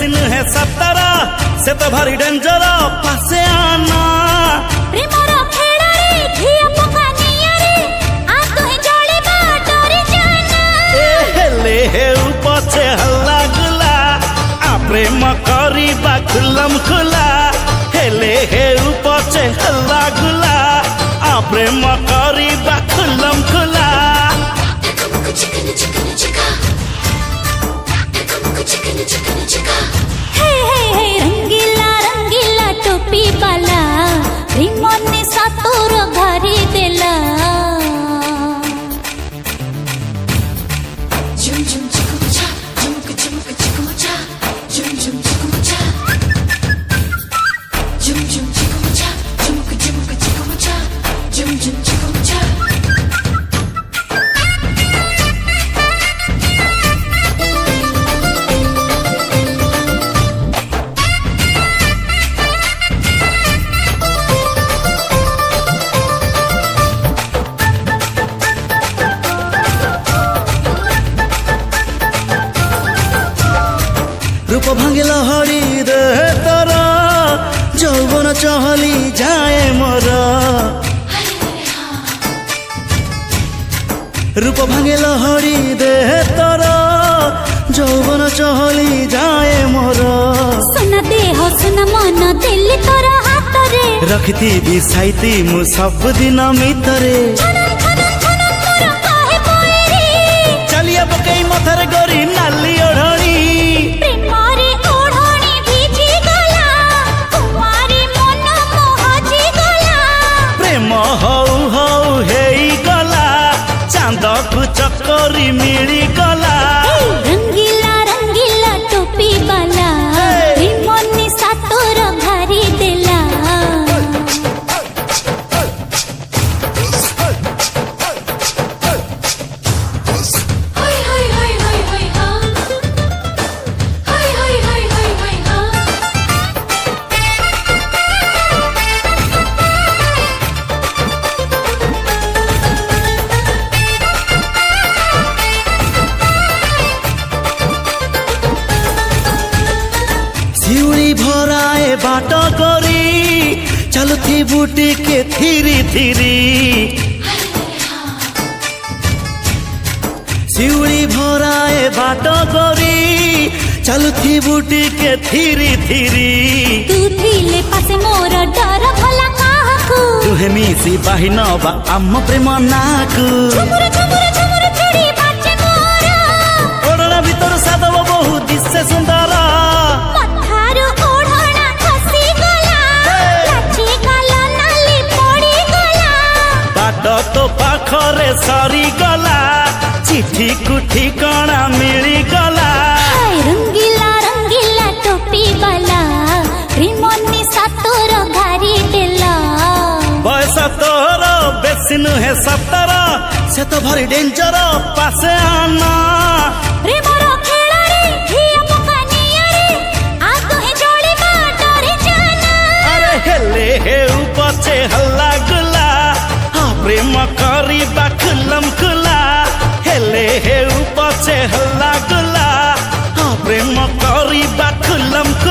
बेसी नुहे सतरा से तो भारी डेंजर पासे आना प्रेमर फेड़ारे घिया पकानिया रे आ तोहे जळे बा डरी जाना ले हे उपचे हल्ला गुला आ प्रेम करिबा खुलम खुला हेले हे उपचे हल्ला गुला आ प्रेम करिबा खुलम खुला रंगीला रंगीला टोपी वाला रिमन ने सातोर घरी देला झुम झुम चिकुचा झुमक झुमक चिकुचा झुम झुम चिकुचा झुम झुम चिकुचा झुमक झुमक चिकुचा झुम झुम चिकुचा रूप भांगे लहरी रे तोरा যৌবন চহলি যায় মোর রূপ ভাঙে লহরি দে তোর যৌবন চহলি যায় মোর सुना देह सुना मन दिल तोरा हाथ रे रखती भी साइती मु सब दिन मितरे चलिए पकई मथर गोरी नाली ओढ़णी प्रेमरे ओढ़णी भीजी गला तुम्हारी मन मोहजी गला प्रेम हौ हौ हेई गला चांद को चक्करी मिली गला रंगीला रंगीला टोपी वाला रिमन ने सातोर घरी देला हाय हाय हाय हाय हाय हां हाय हाय हाय हाय हाय हां सिउड़ी भराए बाट करी चलुथी बूटी के धीरी धीरी सिउड़ी भराए बाट करी चलुथी बूटी के धीरी धीरी तू थिले पासे मोर डर भला काहाकू तुहे मिसी बाहिन बा आम प्रेम नाकू झुमुर झुमुर झुमुर छुड़ी बाचे मोर ओढ़ना भीतर साधव बहु दिशे सुंदर मथारू ओढ़ना खसी गला लाची गाला नाली पड़ी गला बाट तो पाखरे सरी गला चिठी कुठी कणा मिली गला हाय रंगीला रंगीला टोपी वाला रिमन ने सातोर घरी देला बयस तोर बेसी नुहे सतर से तो भारी डेंजर पासे आना प्रेमर खेळारे घिया पकानिया रे आ तोहे जळे बा डरी जाना अरे हेले हे उपचे हल्ला गुला आ प्रेम करिबा खुलम खुला हेले हे उपचे हल्ला गुला आ प्रेम करिबा खुलम खुला।